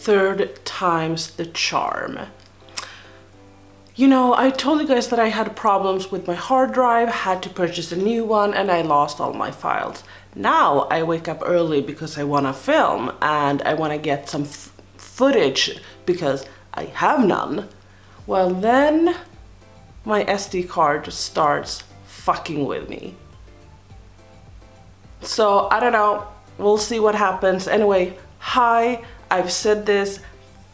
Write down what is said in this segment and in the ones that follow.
third time's the charm. You know, I told you guys that I had problems with my hard drive, had to purchase a new one, and I lost all my files. Now I wake up early because I want to film and I want to get some footage because I have none. Well, then my SD card starts fucking with me. So I don't know, we'll see what happens. Anyway, hi, I've said this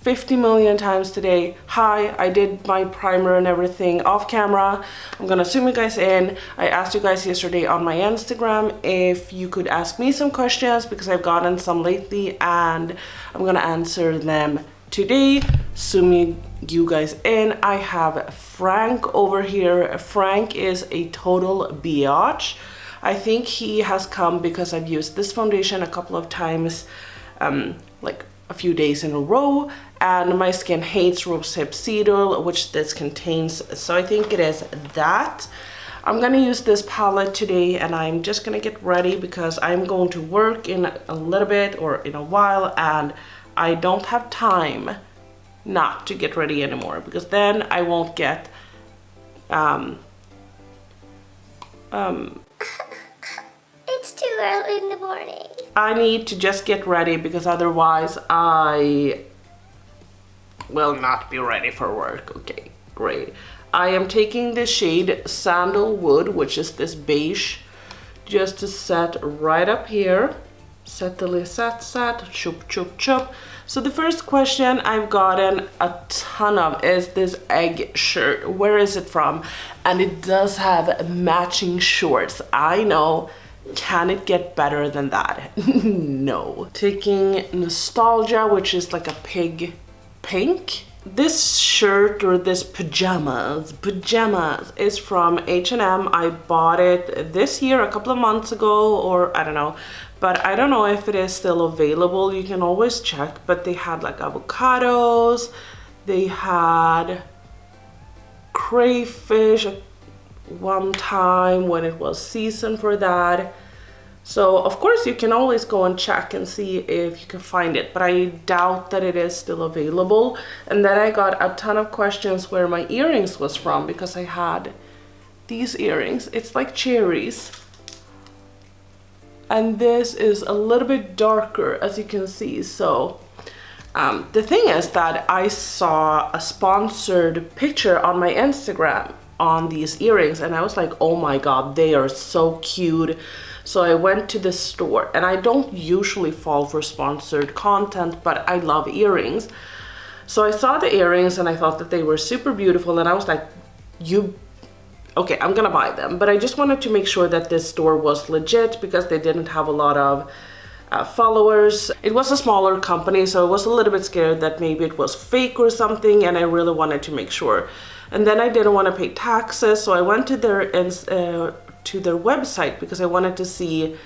50 million times today. Hi, I did my primer and everything off camera. I'm gonna zoom you guys in. I asked you guys yesterday on my Instagram if you could ask me some questions because I've gotten some lately and I'm gonna answer them today. Zooming you guys in, I have Frank over here. Frank is a total biatch. I think he has come because I've used this foundation a couple of times, like a few days in a row, and my skin hates rosehip cedar, which this contains, so I think it is that. I'm gonna use this palette today and I'm just gonna get ready because I'm going to work in a little bit or in a while and I don't have time not to get ready anymore because then I won't get It's too early in the morning. I need to just get ready because otherwise I will not be ready for work. Okay, great. I am taking the shade Sandalwood, which is this beige, just to set right up here. Set the lid, set, chup, chup, chup. So the first question I've gotten a ton of is this egg shirt. Where is it from? And it does have matching shorts. I know. Can it get better than that? No. Taking Nostalgia, which is like a pig pink. This shirt or this pajamas is from H&M. I bought it this year, a couple of months ago, or I don't know. But I don't know if it is still available. You can always check, but they had like avocados. They had crayfish one time when it was season for that. So of course you can always go and check and see if you can find it, but I doubt that it is still available. And then I got a ton of questions where my earrings was from because I had these earrings. It's like cherries. And this is a little bit darker, as you can see. So the thing is that I saw a sponsored picture on my Instagram on these earrings and I was like, oh my god, they are so cute. So I went to the store, and I don't usually fall for sponsored content, but I love earrings. So I saw the earrings and I thought that they were super beautiful and I was like, okay, I'm gonna buy them. But I just wanted to make sure that this store was legit because they didn't have a lot of followers. It was a smaller company, so I was a little bit scared that maybe it was fake or something, and I really wanted to make sure. And then I didn't want to pay taxes, so I went to their website because I wanted to see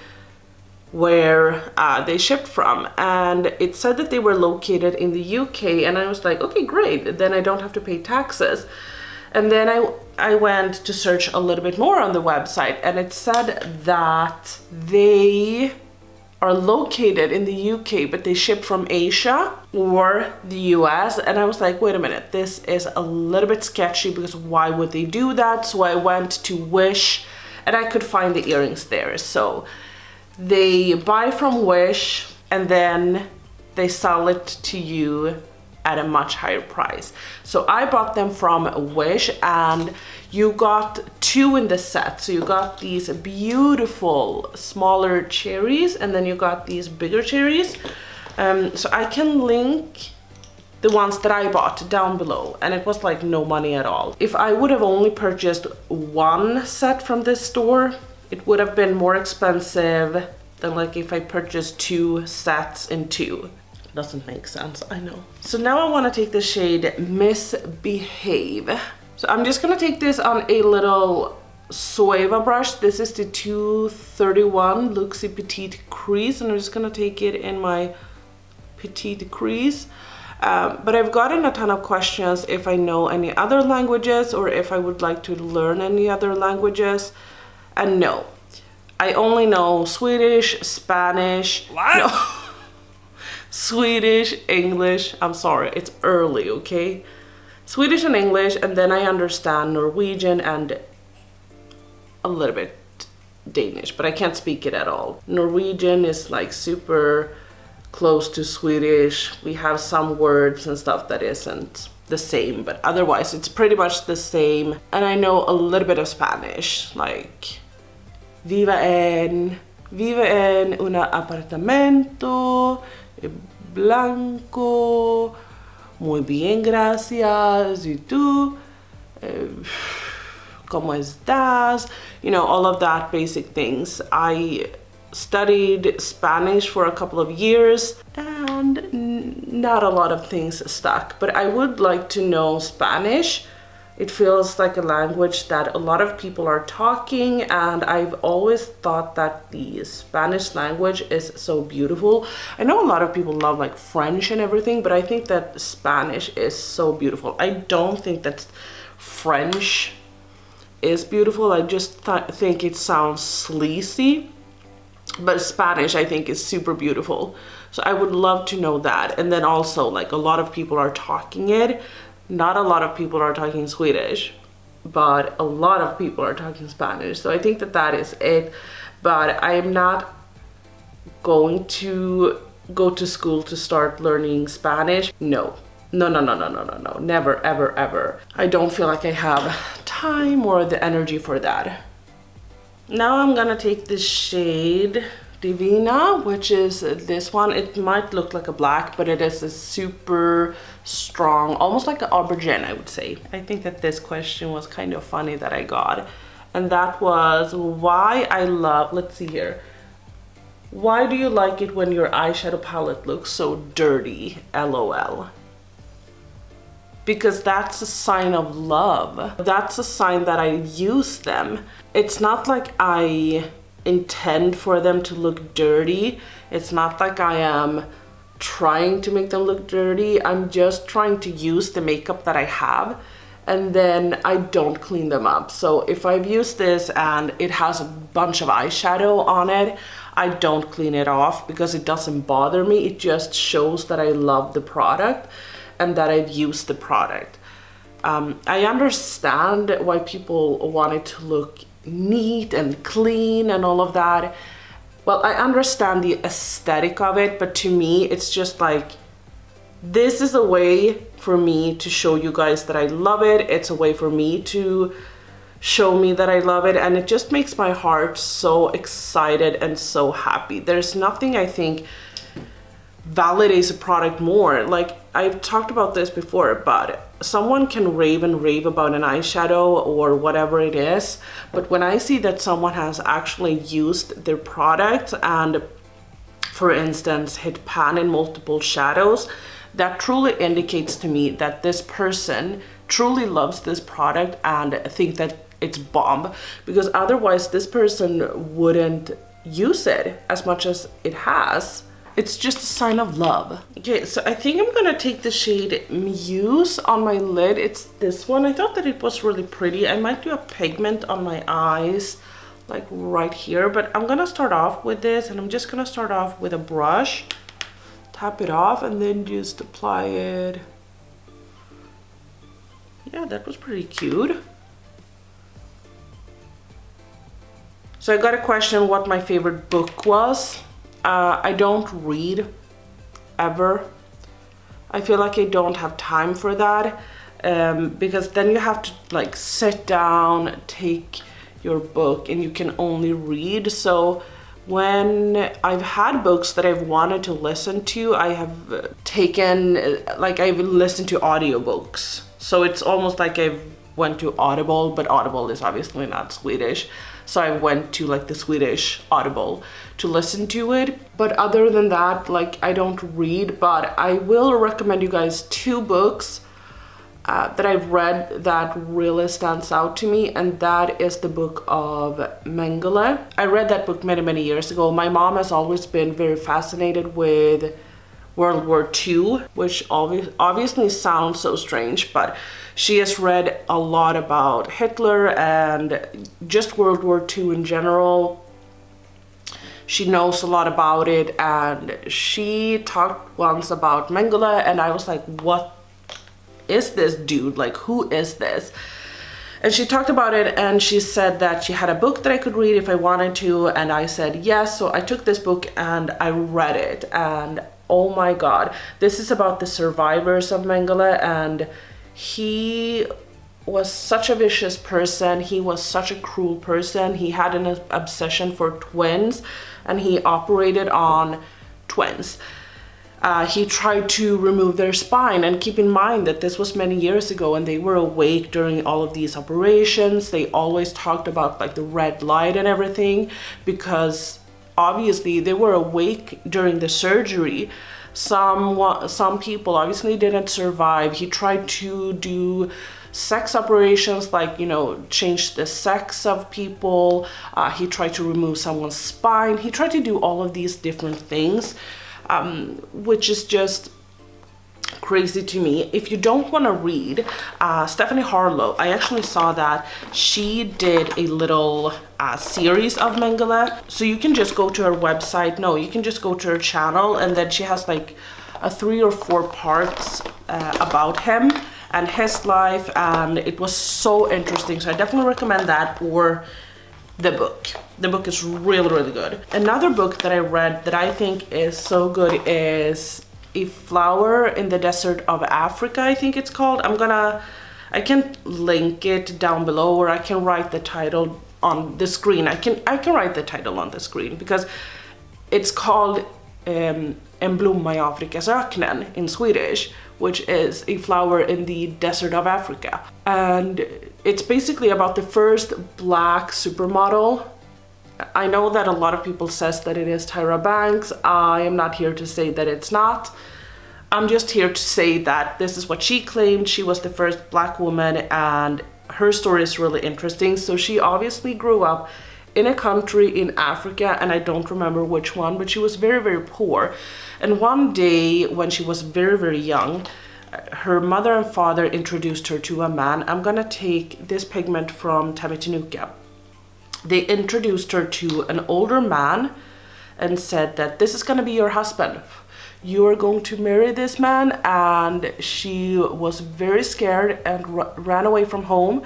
where they shipped from, and it said that they were located in the UK, and I was like, okay, great, then I don't have to pay taxes. And then I went to search a little bit more on the website, and it said that they are located in the UK, but they ship from Asia or the US. And I was like, wait a minute, this is a little bit sketchy because why would they do that? So I went to Wish and I could find the earrings there. So they buy from Wish and then they sell it to you at a much higher price. So I bought them from Wish, and you got two in the set. So you got these beautiful smaller cherries, and then you got these bigger cherries. So I can link the ones that I bought down below, and it was like no money at all. If I would have only purchased one set from this store, it would have been more expensive than like if I purchased two sets in two. Doesn't make sense, I know. So now I want to take the shade Misbehave. So I'm just gonna take this on a little Zoeva brush. This is the 231 Luxie Petite Crease, and I'm just gonna take it in my Petite Crease. But I've gotten a ton of questions if I know any other languages or if I would like to learn any other languages. And no, I only know Swedish, Spanish. What? No. Swedish, English, I'm sorry, it's early, okay? Swedish and English, and then I understand Norwegian and a little bit Danish, but I can't speak it at all. Norwegian is like super close to Swedish. We have some words and stuff that isn't the same, but otherwise it's pretty much the same. And I know a little bit of Spanish, like viva en una apartamento blanco, muy bien, gracias, y tú, ¿cómo estás? You know, all of that basic things. I studied Spanish for a couple of years and not a lot of things stuck, but I would like to know Spanish. It feels like a language that a lot of people are talking, and I've always thought that the Spanish language is so beautiful. I know a lot of people love like French and everything, but I think that Spanish is so beautiful. I don't think that French is beautiful. I just think it sounds sleazy, but Spanish I think is super beautiful. So I would love to know that. And then also, like, a lot of people are talking it. Not a lot of people are talking Swedish, but a lot of people are talking Spanish. So I think that that is it. But I am not going to go to school to start learning Spanish. No. No, no, no, no, no, no, no. Never, ever, ever. I don't feel like I have time or the energy for that. Now I'm gonna take this shade Divina, which is this one. It might look like a black, but it is a super strong, almost like an aubergine, I would say. I think that this question was kind of funny that I got. And that was why I love, let's see here. Why do you like it when your eyeshadow palette looks so dirty? LOL. Because that's a sign of love. That's a sign that I use them. It's not like I intend for them to look dirty. It's not like I am trying to make them look dirty. I'm just trying to use the makeup that I have, and then I don't clean them up. So if I've used this and it has a bunch of eyeshadow on it, I don't clean it off because it doesn't bother me. It just shows that I love the product and that I've used the product. I understand why people want it to look neat and clean and all of that. Well, I understand the aesthetic of it, but to me, it's just like, this is a way for me to show you guys that I love it. It's a way for me to show me that I love it, and it just makes my heart so excited and so happy. There's nothing I think validates a product more. Like, I've talked about this before, but someone can rave and rave about an eyeshadow or whatever it is, but when I see that someone has actually used their product and, for instance, hit pan in multiple shadows, that truly indicates to me that this person truly loves this product and think that it's bomb, because otherwise this person wouldn't use it as much as it has. It's just a sign of love. Okay, so I think I'm gonna take the shade Muse on my lid. It's this one. I thought that it was really pretty. I might do a pigment on my eyes, like right here, but I'm gonna start off with this, and I'm just gonna start off with a brush, tap it off, and then just apply it. Yeah, that was pretty cute. So I got a question what my favorite book was. I don't read ever. I feel like I don't have time for that, because then you have to like sit down, take your book, and you can only read. So when I've had books that I've wanted to listen to, I have taken, like, I've listened to audiobooks. So it's almost like I've went to Audible, but Audible is obviously not Swedish. So I went to like the Swedish Audible to listen to it. But other than that, like, I don't read, but I will recommend you guys 2 books that I've read that really stands out to me, and that is the book of Mengele. I read that book many, many years ago. My mom has always been very fascinated with World War II, which obviously sounds so strange, but she has read a lot about Hitler and just World War II in general. she knows a lot about it, and she talked once about Mengele, and I was like, what is this dude? Like, who is this? And she talked about it, and she said that she had a book that I could read if I wanted to, and I said yes. So I took this book and I read it, and oh my god, this is about the survivors of Mengele, and he was such a vicious person. He was such a cruel person. He had an obsession for twins, and he operated on twins. He tried to remove their spine, and keep in mind that this was many years ago and they were awake during all of these operations. They always talked about like the red light and everything, because obviously they were awake during the surgery. Some people obviously didn't survive. He tried to do sex operations, like, you know, change the sex of people. He tried to remove someone's spine. He tried to do all of these different things. Which is just crazy to me. If you don't want to read, Stephanie Harlow, I actually saw that she did a little series of Mengele. So you can just go to her website. No, you can just go to her channel, and then she has like 3 or 4 parts about him and his life, and it was so interesting. So I definitely recommend that, or the book. The book is really, really good. Another book that I read that I think is so good is A Flower in the Desert of Africa, I think it's called. I can link it down below, or I can write the title on the screen. I can write the title on the screen, because it's called En blomma i Afrikas öknen in Swedish, which is a flower in the desert of Africa. And it's basically about the first black supermodel. I know that a lot of people says that it is Tyra Banks. I am not here to say that it's not. I'm just here to say that this is what she claimed. She was the first black woman, and her story is really interesting. So she obviously grew up in a country in Africa, and I don't remember which one, but she was very, very poor. And one day when she was very, very young, her mother and father introduced her to a man. I'm gonna take this pigment from Tammy Tanuka. They introduced her to an older man and said that this is gonna be your husband. You are going to marry this man. And she was very scared and ran away from home.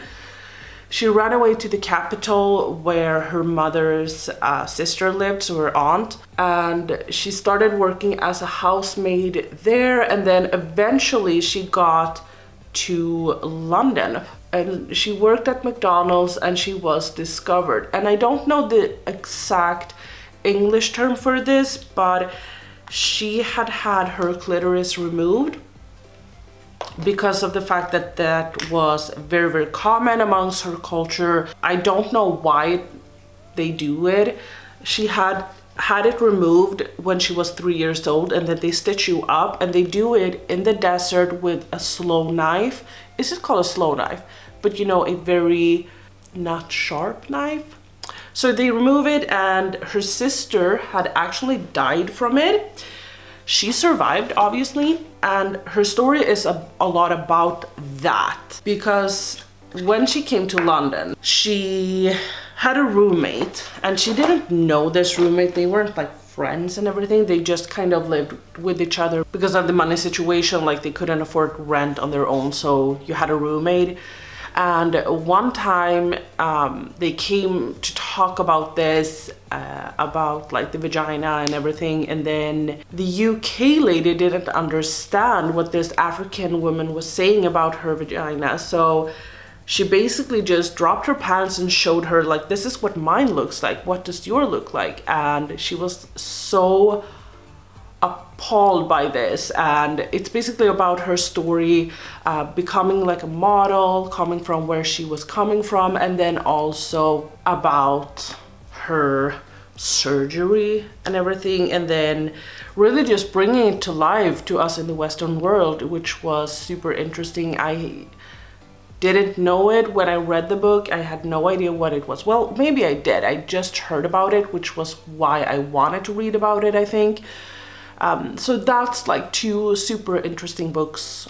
She ran away to the capital where her mother's sister lived, so her aunt, and she started working as a housemaid there, and then eventually she got to London, and she worked at McDonald's, and she was discovered. And I don't know the exact English term for this, but she had her clitoris removed, because of the fact that that was very, very common amongst her culture. I don't know why they do it. She had it removed when she was 3 years old, and then they stitch you up, and they do it in the desert with a slow knife. Is it called a slow knife? But you know, a very not sharp knife. So they remove it, and her sister had actually died from it. She survived, obviously, and her story is a lot about that, because when she came to London, she had a roommate, and she didn't know this roommate. They weren't like friends and everything. They just kind of lived with each other because of the money situation. Like, they couldn't afford rent on their own, so you had a roommate. And one time they came to talk about this, about like the vagina and everything, and then the UK lady didn't understand what this African woman was saying about her vagina. So she basically just dropped her pants and showed her, like, this is what mine looks like, what does yours look like? And she was so appalled by this. And it's basically about her story, becoming like a model, coming from where she was coming from, and then also about her surgery and everything, and then really just bringing it to life to us in the Western world, which was super interesting. I didn't know it when I read the book. I had no idea what it was. Well, maybe I did. I just heard about it, which was why I wanted to read about it, I think. So that's like 2 super interesting books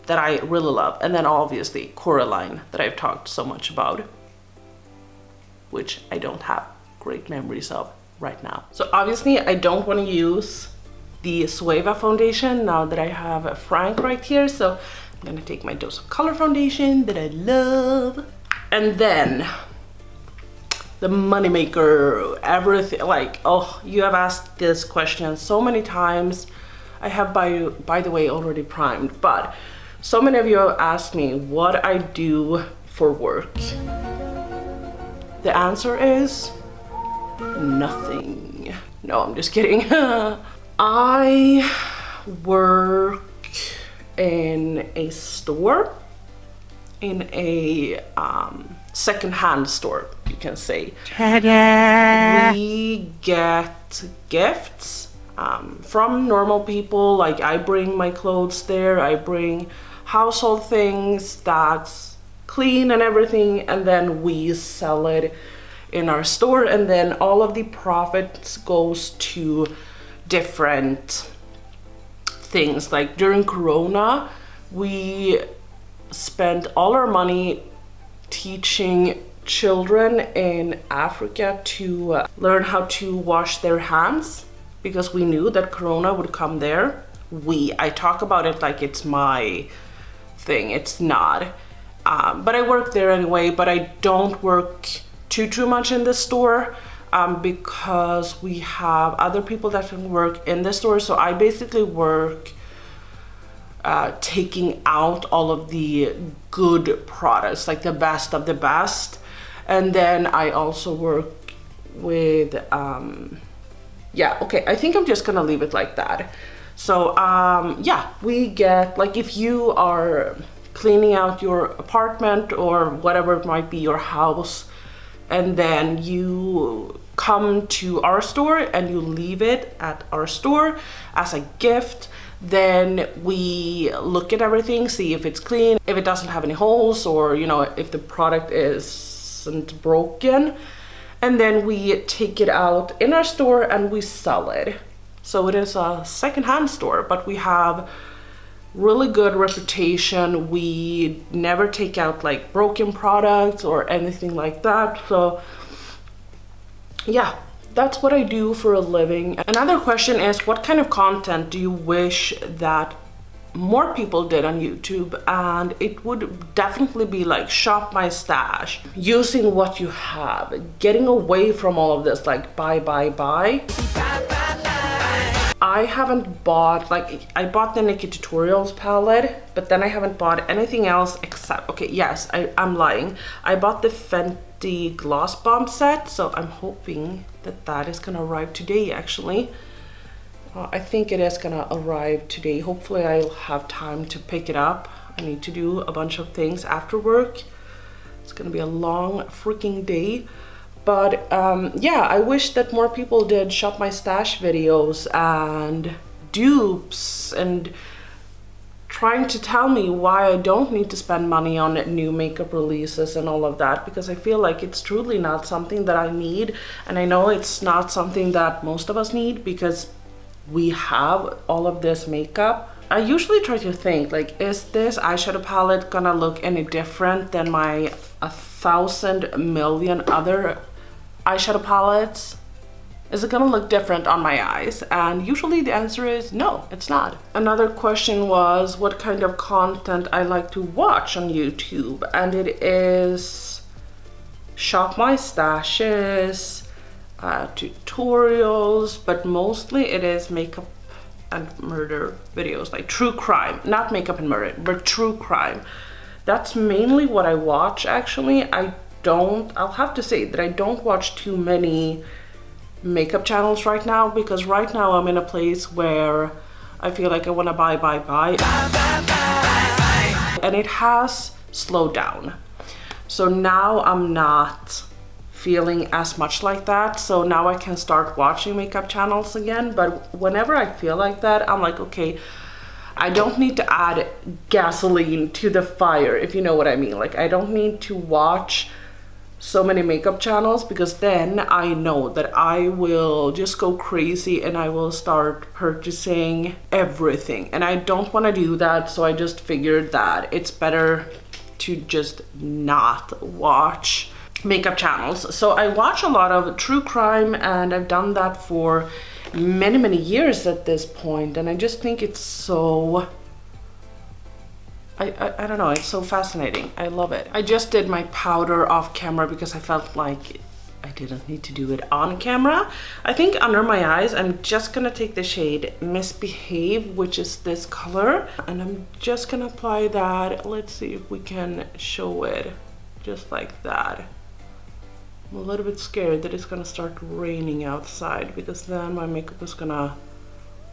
that I really love. And then obviously Coraline, that I've talked so much about, which I don't have great memories of right now. So obviously I don't want to use the Sueva foundation now that I have a Frank right here. So I'm gonna take my Dose of Color foundation that I love. And then the moneymaker, everything, like, oh, you have asked this question so many times. I have by the way already primed, but so many of you have asked me what I do for work. The answer is nothing. No, I'm just kidding. I work in a store, in a second-hand store, you can say. Ta-da! We get gifts from normal people. Like, I bring my clothes there, I bring household things that's clean and everything, and then we sell it in our store, and then all of the profits goes to different things. Like during Corona, we spent all our money teaching children in Africa to learn how to wash their hands, because we knew that Corona would come there. I talk about it like it's my thing. It's not. But I work there anyway, but I don't work too much in the store because we have other people that can work in the store. So I basically work taking out all of the good products, like the best of the best. And then I also work with, yeah, okay, I think I'm just gonna leave it like that. So yeah, we get, like, if you are cleaning out your apartment or whatever it might be, your house, and then you come to our store and you leave it at our store as a gift, then we look at everything, see if it's clean, if it doesn't have any holes, or, you know, if the product isn't broken, and then we take it out in our store and we sell it. So it is a second-hand store, but we have really good reputation. We never take out like broken products or anything like that. So yeah, that's what I do for a living. Another question is, what kind of content do you wish that more people did on YouTube? And it would definitely be like shop my stash, using what you have, getting away from all of this like buy. I haven't bought, like, I bought the Nikki Tutorials palette, but then I haven't bought anything else except, okay, yes, I'm lying. I bought the Fenty Gloss Bomb set, so I'm hoping that that is gonna arrive today, actually. I think it is gonna arrive today. Hopefully I'll have time to pick it up. I need to do a bunch of things after work. It's gonna be a long freaking day. But yeah, I wish that more people did shop my stash videos and dupes and trying to tell me why I don't need to spend money on new makeup releases and all of that, because I feel like it's truly not something that I need. And I know it's not something that most of us need because we have all of this makeup. I usually try to think, like, is this eyeshadow palette gonna look any different than my 1,000 million other eyeshadow palettes? Is it gonna look different on my eyes? And usually the answer is no, it's not. Another question was what kind of content I like to watch on YouTube, and it is shop my stashes, tutorials, but mostly it is makeup and murder videos, like true crime, not makeup and murder, but true crime. That's mainly what I watch, actually. I'll have to say that I don't watch too many makeup channels right now, because right now I'm in a place where I feel like I want to buy. And it has slowed down. So now I'm not feeling as much like that. So now I can start watching makeup channels again. But whenever I feel like that, I'm like, okay, I don't need to add gasoline to the fire, if you know what I mean. Like, I don't need to watch so many makeup channels, because then I know that I will just go crazy and I will start purchasing everything, and I don't want to do that. So I just figured that it's better to just not watch makeup channels. So I watch a lot of true crime, and I've done that for many years at this point, and I just think it's so I don't know, it's so fascinating. I love it. I just did my powder off camera because I felt like I didn't need to do it on camera. I think under my eyes, I'm just gonna take the shade Misbehave, which is this color, and I'm just gonna apply that. Let's see if we can show it just like that. I'm a little bit scared that it's gonna start raining outside, because then my makeup is gonna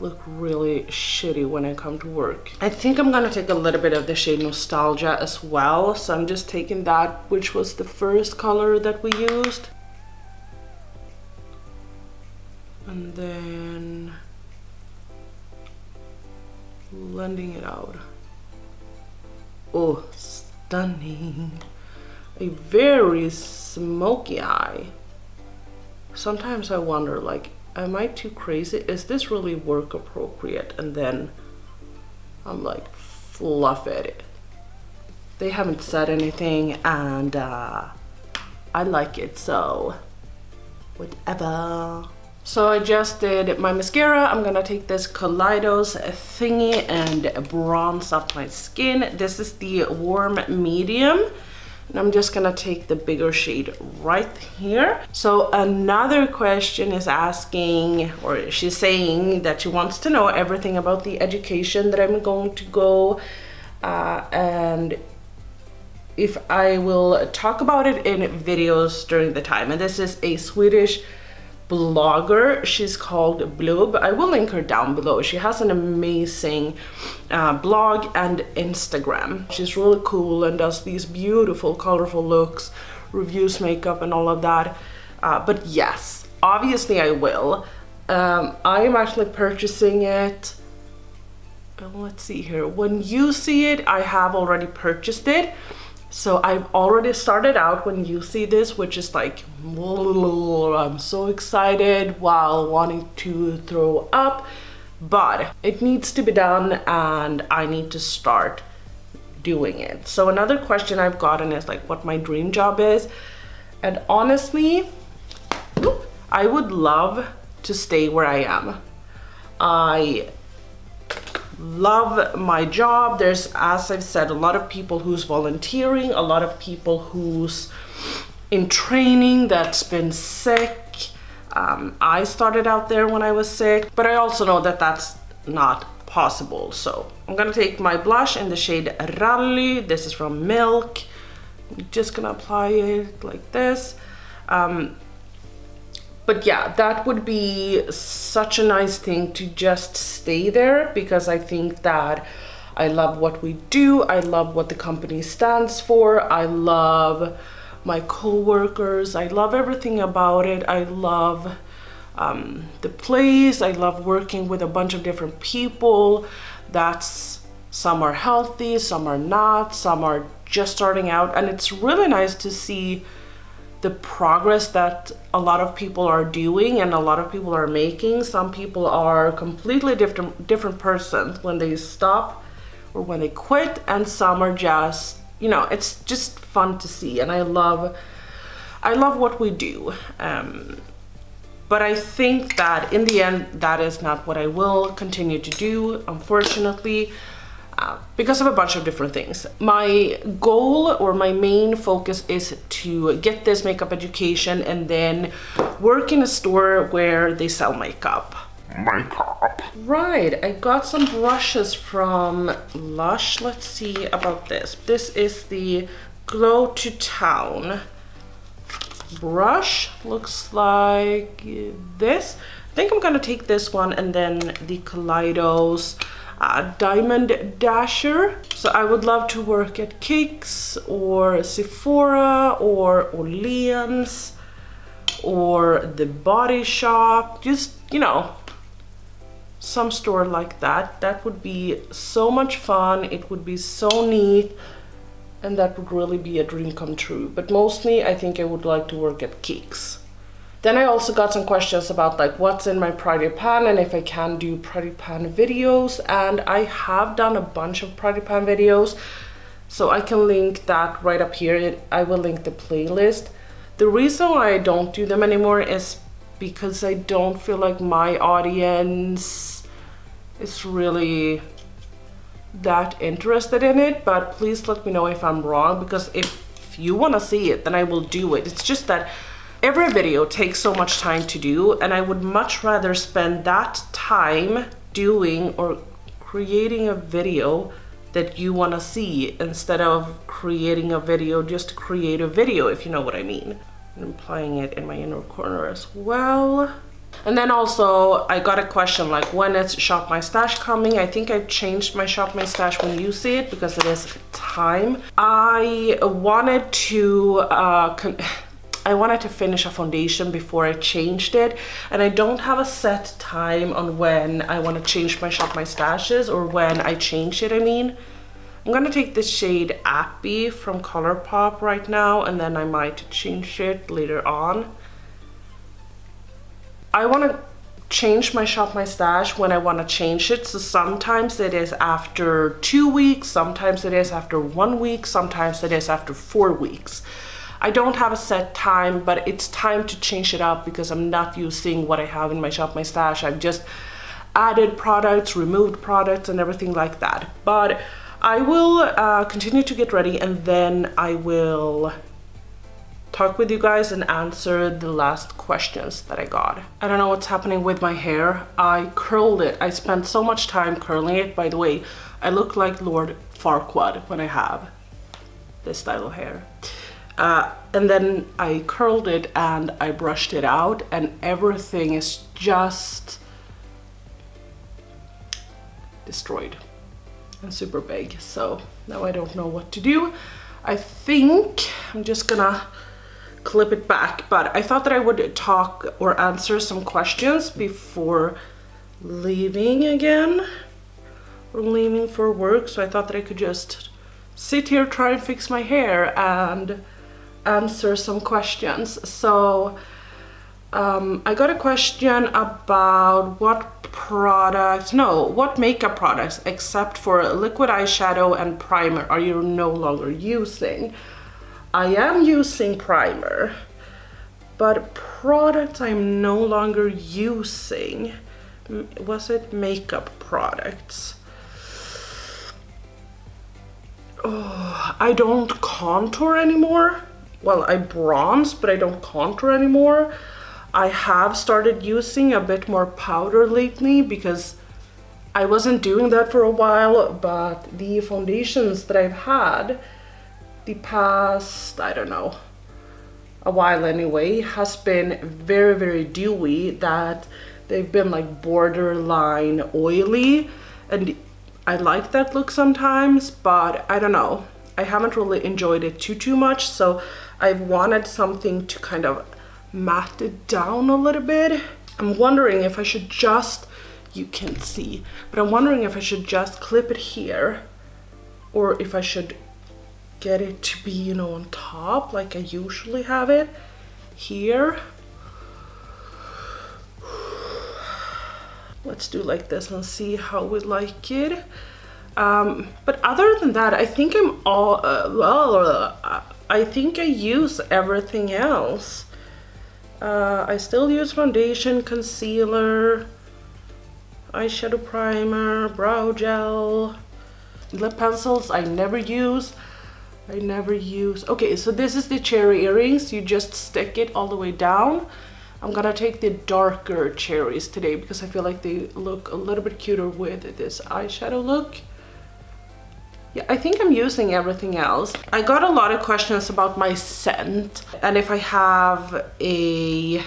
look really shitty when I come to work. I think I'm gonna take a little bit of the shade Nostalgia as well. So I'm just taking that, which was the first color that we used. And then blending it out. Oh, stunning. A very smoky eye. Sometimes I wonder, like, am I too crazy? Is this really work appropriate? And then I'm like, fluff it. They haven't said anything, and I like it, so whatever. So I just did my mascara. I'm gonna take this Kaleidos thingy and bronze up my skin. This is the warm medium. And I'm just gonna take the bigger shade right here. So another question is asking, or she's saying that she wants to know everything about the education that I'm going to go, and if I will talk about it in videos during the time. And this is a Swedish blogger. She's called Blub. I will link her down below. She has an amazing blog and Instagram. She's really cool and does these beautiful colorful looks, reviews makeup and all of that. But yes, obviously I will. I am actually purchasing it. Let's see here. When you see it, I have already purchased it. So I've already started out when you see this, which is like, I'm so excited while wanting to throw up, but it needs to be done and I need to start doing it. So another question I've gotten is like what my dream job is. And honestly, I would love to stay where I am. I love my job. There's, as I've said, a lot of people who's volunteering, a lot of people who's in training that's been sick. I started out there when I was sick, but I also know that that's not possible. So I'm gonna take my blush in the shade Rally. This is from Milk. I'm just gonna apply it like this. But yeah, that would be such a nice thing to just stay there, because I think that I love what we do. I love what the company stands for. I love my co-workers. I love everything about it. I love the place. I love working with a bunch of different people. Some are healthy, some are not, some are just starting out. And it's really nice to see the progress that a lot of people are doing and a lot of people are making. Some people are completely different persons when they stop or when they quit, and some are just, you know, it's just fun to see. And I love what we do. But I think that in the end, that is not what I will continue to do, unfortunately. Because of a bunch of different things. My goal or my main focus is to get this makeup education and then work in a store where they sell makeup. Right, I got some brushes from Lush. Let's see about this. This is the Glow to Town brush. Looks like this. I think I'm gonna take this one and then the Kaleidos Diamond Dasher. So I would love to work at Kicks or Sephora or Orleans or the Body Shop, just, you know, some store like that. That would be so much fun. It would be so neat, and that would really be a dream come true. But mostly I think I would like to work at Kicks. Then I also got some questions about like what's in my Pride Pan and if I can do Pride Pan videos, and I have done a bunch of Pride Pan videos, so I can link that right up here. I will link the playlist. The reason why I don't do them anymore is because I don't feel like my audience is really that interested in it, but please let me know if I'm wrong, because if you want to see it, then I will do it. It's just that every video takes so much time to do, and I would much rather spend that time doing or creating a video that you want to see instead of creating a video just to create a video, if you know what I mean. I'm applying it in my inner corner as well. And then also I got a question like, when is Shop My Stash coming? I think I've changed my Shop My Stash when you see it because it is time. I wanted to finish a foundation before I changed it, and I don't have a set time on when I want to change my Shop My Stashes, or when I change it, I mean. I'm gonna take the shade Appy from Colourpop right now, and then I might change it later on. I want to change my Shop My Stash when I want to change it, so sometimes it is after 2 weeks, sometimes it is after 1 week, sometimes it is after 4 weeks. I don't have a set time, but it's time to change it up because I'm not using what I have in my Shop My Stash. I've just added products, removed products, and everything like that. But I will continue to get ready, and then I will talk with you guys and answer the last questions that I got. I don't know what's happening with my hair. I curled it. I spent so much time curling it. By the way, I look like Lord Farquaad when I have this style of hair. And then I curled it and I brushed it out, and everything is just destroyed and super big. So now I don't know what to do. I think I'm just gonna clip it back, but I thought that I would talk or answer some questions before leaving again, or leaving for work. So I thought that I could just sit here, try and fix my hair and answer some questions. So I got a question about what makeup products except for liquid eyeshadow and primer are you no longer using? I am using primer, but products I'm no longer using. Was it makeup products? Oh, I don't contour anymore. Well, I bronze, but I don't contour anymore. I have started using a bit more powder lately because I wasn't doing that for a while, but the foundations that I've had the past, I don't know, a while anyway, has been very, very dewy, that they've been like borderline oily, and I like that look sometimes, but I don't know. I haven't really enjoyed it too much, so I've wanted something to kind of matte it down a little bit. I'm wondering if I should just, you can't see, but I'm wondering if I should just clip it here, or if I should get it to be, you know, on top like I usually have it here. Let's do like this and see how we like it. But other than that, I think I'm all, I think I use everything else. I still use foundation, concealer, eyeshadow primer, brow gel, lip pencils I never use. Okay, so this is the cherry earrings. You just stick it all the way down. I'm gonna take the darker cherries today because I feel like they look a little bit cuter with this eyeshadow look. Yeah, I think I'm using everything else. I got a lot of questions about my scent and if I have a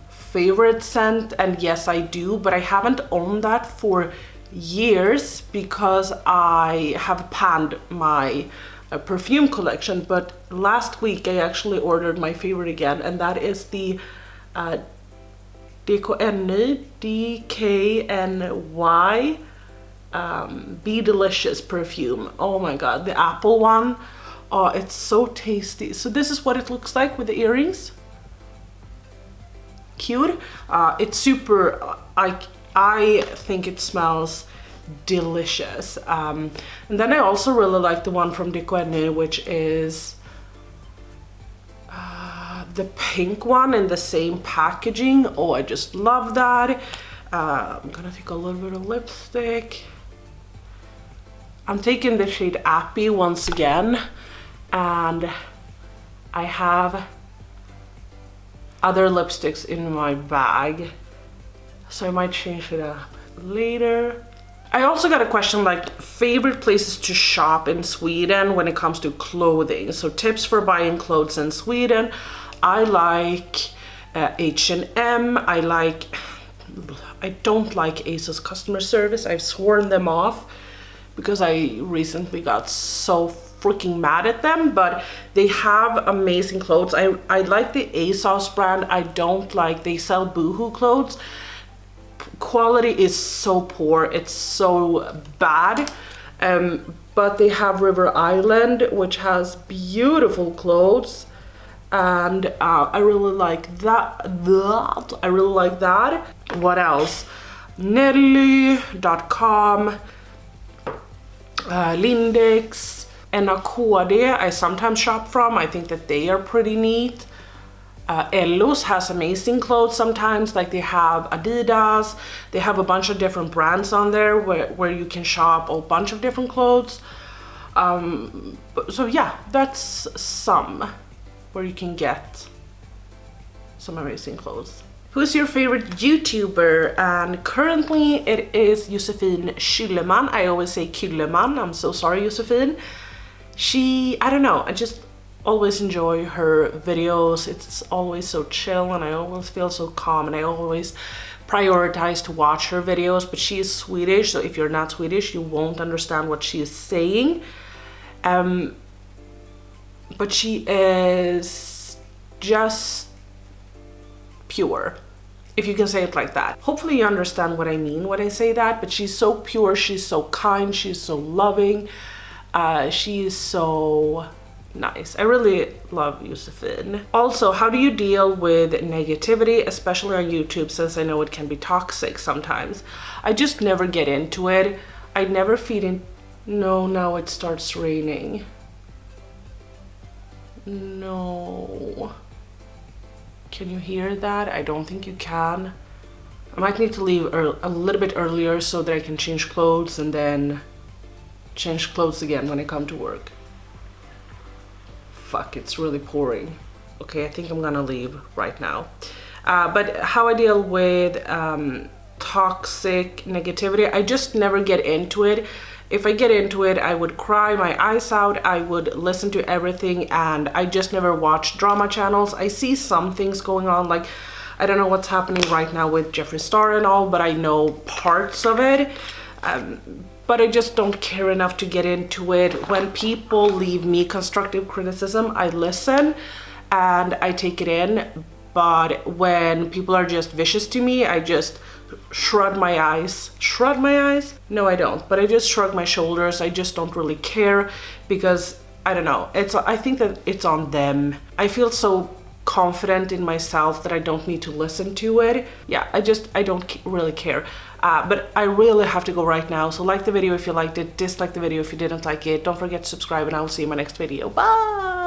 favorite scent, and yes I do, but I haven't owned that for years because I have panned my perfume collection. But last week I actually ordered my favorite again, and that is the DKNY Be Delicious perfume. Oh my god, the apple one. Oh, it's so tasty. So this is what it looks like with the earrings. Cute. It's super, I think it smells delicious. And then I also really like the one from DKNY, which is the pink one in the same packaging. Oh, I just love that. I'm gonna take a little bit of lipstick. I'm taking the shade Appy once again, and I have other lipsticks in my bag, so I might change it up later. I also got a question like favorite places to shop in Sweden when it comes to clothing. So tips for buying clothes in Sweden. I like H&M. I don't like ASOS customer service. I've sworn them off because I recently got so freaking mad at them, but they have amazing clothes. I like the ASOS brand. I don't like, they sell boohoo clothes. Quality is so poor, it's so bad. But they have River Island, which has beautiful clothes, and I really like that. I really like that. What else? Nelly.com, Lindex, NAKD I sometimes shop from. I think that they are pretty neat. Ellos has amazing clothes sometimes, like they have Adidas, they have a bunch of different brands on there where you can shop a bunch of different clothes. So yeah, that's some where you can get some amazing clothes. Who's your favorite YouTuber? And currently it is Josefin Kylleman. I always say Kylleman, I'm so sorry Josefin. I don't know, I just always enjoy her videos. It's always so chill and I always feel so calm, and I always prioritize to watch her videos. But she is Swedish, so if you're not Swedish you won't understand what she is saying. But she is just pure, if you can say it like that. Hopefully you understand what I mean when I say that, but she's so pure, she's so kind, she's so loving, she is so nice. I really love Josefin. Also, how do you deal with negativity, especially on YouTube, since I know it can be toxic sometimes? I just never get into it. I never feed in. No, now it starts raining. No. Can you hear that? I don't think you can. I might need to leave a little bit earlier so that I can change clothes and then change clothes again when I come to work. Fuck, it's really pouring. Okay, I think I'm gonna leave right now. But how I deal with toxic negativity, I just never get into it. If I get into it, I would cry my eyes out, I would listen to everything, and I just never watch drama channels. I see some things going on, like I don't know what's happening right now with Jeffree Star and all, but I know parts of it. But I just don't care enough to get into it. When people leave me constructive criticism, I listen and I take it in. But when people are just vicious to me, I just shrug my eyes. Shrug my eyes? No, I don't. But I just shrug my shoulders. I just don't really care because, I don't know. I think that it's on them. I feel so confident in myself that I don't need to listen to it. Yeah, I don't really care. But I really have to go right now. So like the video if you liked it, dislike the video if you didn't like it. Don't forget to subscribe, and I will see you in my next video. Bye!